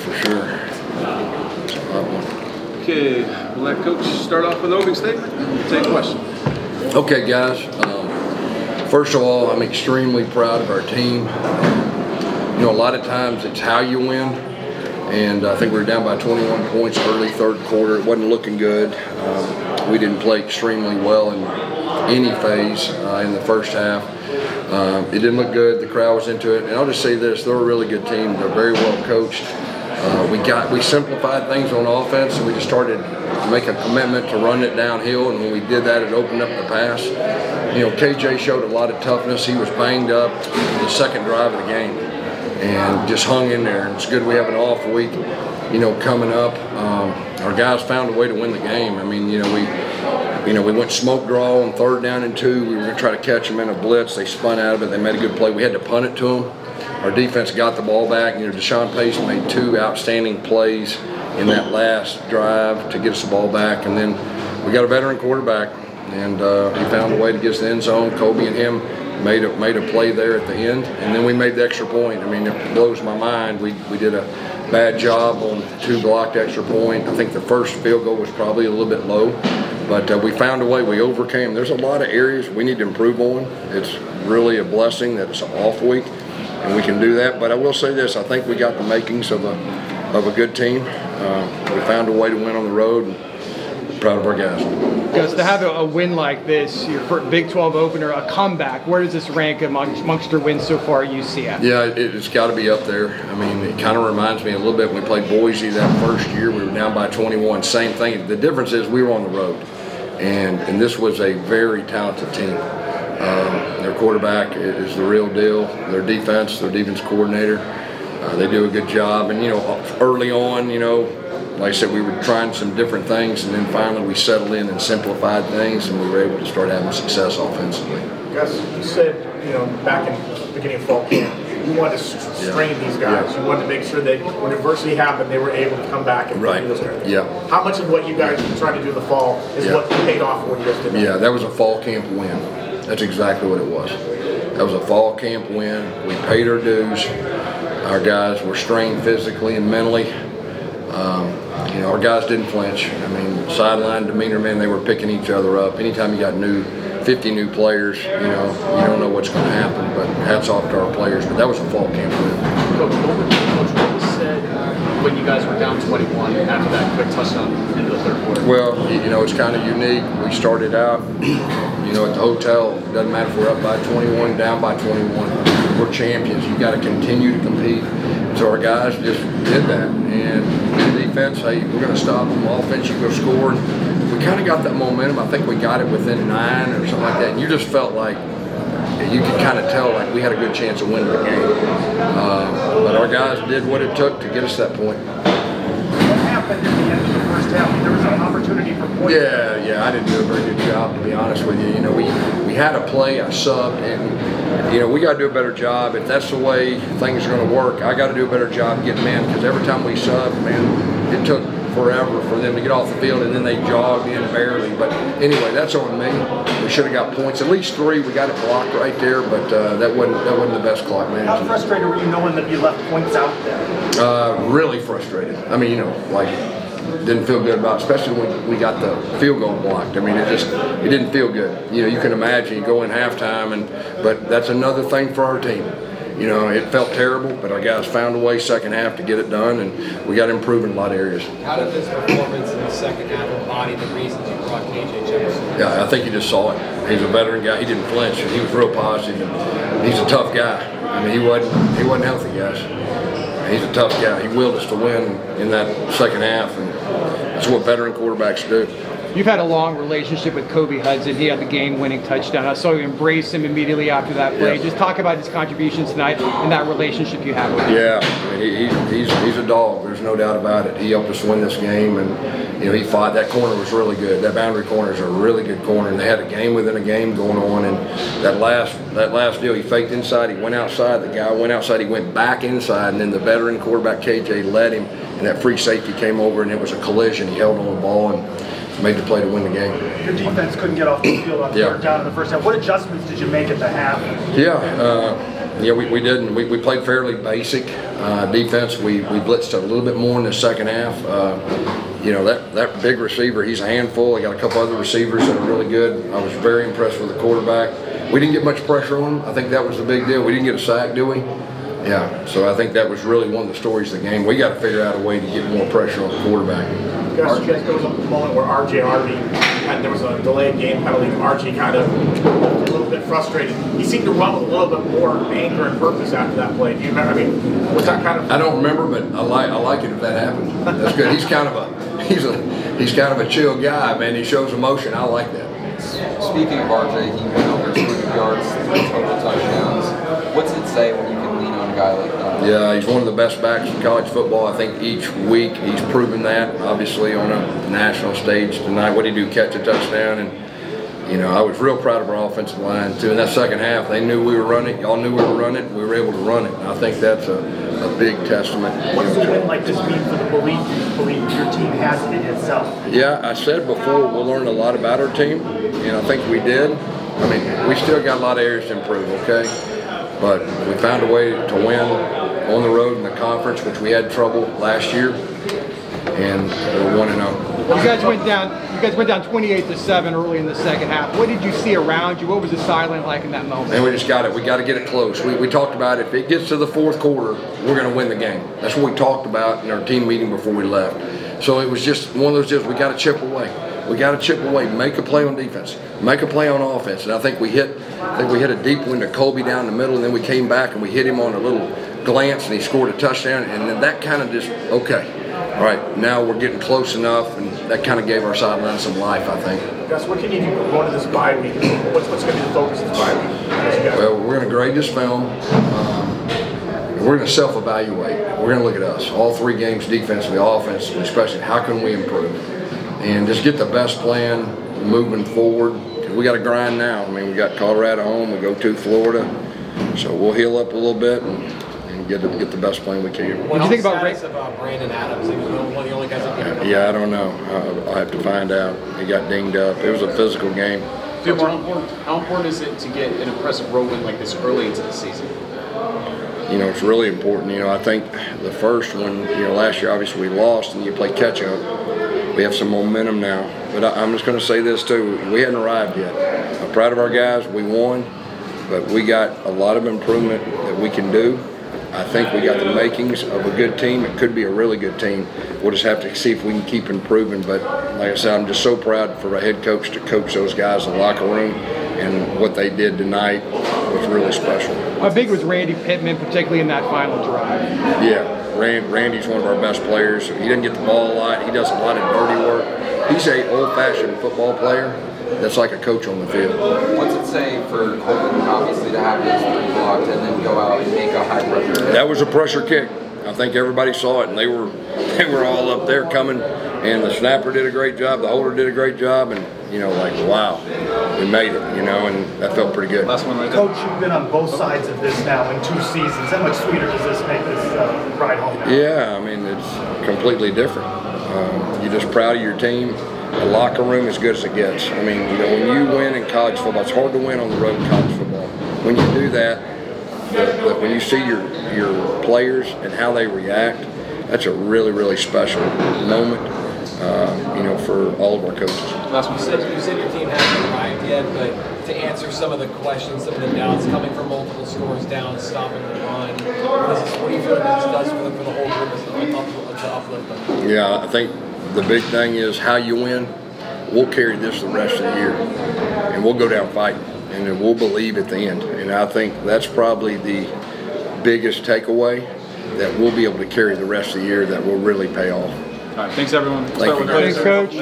for sure. It's a hot one. Okay, we'll let Coach start off with an opening statement. Take questions. Okay, guys. First of all, I'm extremely proud of our team. You know, a lot of times it's how you win, and I think we were down by 21 points early third quarter. It wasn't looking good. We didn't play extremely well in any phase in the first half. It didn't look good. The crowd was into it, and I'll just say this: they're a really good team. They're very well coached. We simplified things on offense, and we just started to make a commitment to run it downhill. And when we did that, it opened up the pass. You know, KJ showed a lot of toughness. He was banged up the second drive of the game, and just hung in there. And it's good we have an off week, you know, coming up. Our guys found a way to win the game. I mean, we went smoke draw on 3rd down and 2. We were going to try to catch them in a blitz. They spun out of it. They made a good play. We had to punt it to them. Our defense got the ball back. You know, Deshaun Pace made 2 outstanding plays in that last drive to get us the ball back. And then we got a veteran quarterback, and he found a way to get us the end zone. Kobe and him made a play there at the end, and then we made the extra point. I mean, it blows my mind. We did a bad job on 2 blocked extra point. I think the first field goal was probably a little bit low, but we found a way. We overcame. There's a lot of areas we need to improve on. It's really a blessing that it's an off week, and we can do that. But I will say this: I think we got the makings of a good team. We found a way to win on the road, and proud of our guys. Because to have a win like this, your Big 12 opener, a comeback, where does this rank amongst your wins so far at UCF? Yeah, it's got to be up there. I mean, it kind of reminds me a little bit when we played Boise that first year. We were down by 21. Same thing. The difference is we were on the road, and this was a very talented team. Their quarterback is the real deal. Their defense coordinator, they do a good job. And, you know, early on, you know, like I said, we were trying some different things, and then finally we settled in and simplified things, and we were able to start having success offensively. Gus, you said, you know, back in the beginning of fall camp, you wanted to strain these guys. Yeah. You wanted to make sure that when adversity happened, they were able to come back and do those things. Yeah. How much of what you guys tried to do in the fall is what paid off for you guys did? Yeah, that was a fall camp win. That's exactly what it was. That was a fall camp win. We paid our dues. Our guys were strained physically and mentally. You know, our guys didn't flinch. I mean, sideline demeanor, man, they were picking each other up. Anytime you got 50 new players, you know, you don't know what's going to happen, but hats off to our players. But that was a fall camp win. Coach, what was said when you guys were down 21 after that quick touchdown into the 3rd quarter? Well, you know, it's kind of unique. We started out, you know, at the hotel. It doesn't matter if we're up by 21, down by 21. We're champions. You've got to continue to compete. So our guys just did that. And defense, hey, we're going to stop them. Offense, you go score. We kind of got that momentum. I think we got it within 9 or something like that. And you just felt like you could kind of tell like we had a good chance of winning the game. But our guys did what it took to get us that point. What happened at the end of the first half? There was an opportunity for points. Yeah, I didn't do a very good job, to be honest with you. You know, we had a play, I subbed, and, you know, we got to do a better job. If that's the way things are going to work, I got to do a better job getting in, because every time we subbed, man, it took forever for them to get off the field, and then they jogged in barely. But anyway, that's on me. We should have got points, at least 3. We got it blocked right there, but that wasn't the best clock management. How frustrated were you knowing that you left points out there? Really frustrated. I mean, you know, like, didn't feel good about it, especially when we got the field goal blocked. I mean, it didn't feel good. You know, you can imagine you go in halftime, but that's another thing for our team. You know, it felt terrible, but our guys found a way second half to get it done, and we got to improve in a lot of areas. How did this performance in the second half embody the reasons you brought KJ Jefferson? Yeah, I think he just saw it. He's a veteran guy. He didn't flinch, and he was real positive. And he's a tough guy. I mean, he wasn't healthy, guys. He's a tough guy. He willed us to win in that second half, and that's what veteran quarterbacks do. You've had a long relationship with Kobe Hudson. He had the game-winning touchdown. I saw you embrace him immediately after that play. Yeah. Just talk about his contributions tonight and that relationship you have with him. Yeah, he's a dog. There's no doubt about it. He helped us win this game, and you know, he fought. That corner was really good. That boundary corner is a really good corner, and they had a game within a game going on. And that last deal, he faked inside. He went outside. The guy went outside. He went back inside, and then the veteran quarterback KJ led him, and that free safety came over, and it was a collision. He held on the ball and made the play to win the game. Your defense couldn't get off the field on third down in the first half. What adjustments did you make at the half? Yeah, Yeah, we didn't. We played fairly basic defense. We blitzed a little bit more in the second half. You know, that big receiver, he's a handful. I got a couple other receivers that are really good. I was very impressed with the quarterback. We didn't get much pressure on him. I think that was the big deal. We didn't get a sack, do we? Yeah, so I think that was really one of the stories of the game. We got to figure out a way to get more pressure on the quarterback. Guys, you guys, there was a moment where RJ Harvey, and there was a delayed game penalty. RJ kind of a little bit frustrated. He seemed to run with a little bit more anger and purpose after that play. Do you remember? I mean, was that kind of? I don't remember, but I like it if that happens. That's good. He's kind of a chill guy, man. He shows emotion. I like that. Speaking of RJ, he went over 200 yards, 3 total touchdowns. What's it say when you can lean on a guy like that? Yeah, he's one of the best backs in college football. I think each week he's proven that. Obviously on a national stage tonight, what did he do? Catch a touchdown, and you know I was real proud of our offensive line too. In that second half, they knew we were running. Y'all knew we were running. We were able to run it. And I think that's a big testament. What does a win like this mean for the belief your team has in itself? Yeah, I said before we'll learn a lot about our team, and I think we did. I mean, we still got a lot of areas to improve, okay? But we found a way to win on the road in the conference, which we had trouble last year, and we're 1-0. You guys went down 28-7 early in the second half. What did you see around you? What was the sideline like in that moment? And we just got it. We got to get it close. We talked about if it gets to the fourth quarter, we're going to win the game. That's what we talked about in our team meeting before we left. So it was just one of those deals. We got to chip away. We got to chip away. Make a play on defense. Make a play on offense. And I think we hit a deep one to Colby down the middle, and then we came back and we hit him on a little glance, and he scored a touchdown. And then that kind of just okay. All right, now we're getting close enough, and that kind of gave our sideline some life, I think. Gus, what can you do going to this bye week? What's going to be the focus of this bye week? Well, we're going to grade this film. We're going to self-evaluate. We're going to look at us. All 3 games, defensively, offensively, especially. How can we improve? And just get the best plan moving forward. We got to grind now. I mean, we got Colorado home. We go to Florida. So we'll heal up a little bit and get the best plan we can. What do you think about Brandon Adams? He was one of the only guys that came Yeah, I don't know. I'll have to find out. He got dinged up. It was a physical game. How important is it to get an impressive road win like this early into the season? You know, it's really important. You know, I think the first one, you know, last year obviously we lost and you play catch up. We have some momentum now. But I'm just going to say this too. We hadn't arrived yet. I'm proud of our guys. We won. But we got a lot of improvement that we can do. I think we got the makings of a good team. It could be a really good team. We'll just have to see if we can keep improving. But like I said, I'm just so proud for a head coach to coach those guys in the locker room, and what they did tonight was really special. How big was Randy Pittman, particularly in that final drive? Yeah, Randy's one of our best players. He doesn't get the ball a lot. He does a lot of dirty work. He's an old-fashioned football player that's like a coach on the field. What's it say for Coleman, obviously, to have those 3 blocked and then go out and make a high pressure? That was a pressure kick. I think everybody saw it, and they were all up there coming, and the snapper did a great job, the holder did a great job, and you know, like, wow, we made it, you know, and that felt pretty good. Last one right there. Coach, you've been on both sides of this now in 2 seasons. How much sweeter does this make this ride home now? Yeah, I mean, it's completely different. You're just proud of your team. The locker room as good as it gets. I mean, you know, when you win in college football, it's hard to win on the road in college football. When you do that, when you see your players and how they react, that's a really, really special moment, you know, for all of our coaches. Last one. You said your team hasn't arrived yet, but to answer some of the questions, some of the doubts, coming from multiple scores down, stopping the run, what do you feel like this does for the whole group to uplift them? Yeah, I think the big thing is how you win. We'll carry this the rest of the year, and we'll go down fighting, and then we'll believe at the end. And I think that's probably the biggest takeaway, that we'll be able to carry the rest of the year, that will really pay off. All right, thanks everyone. Thank you. Thanks, Coach.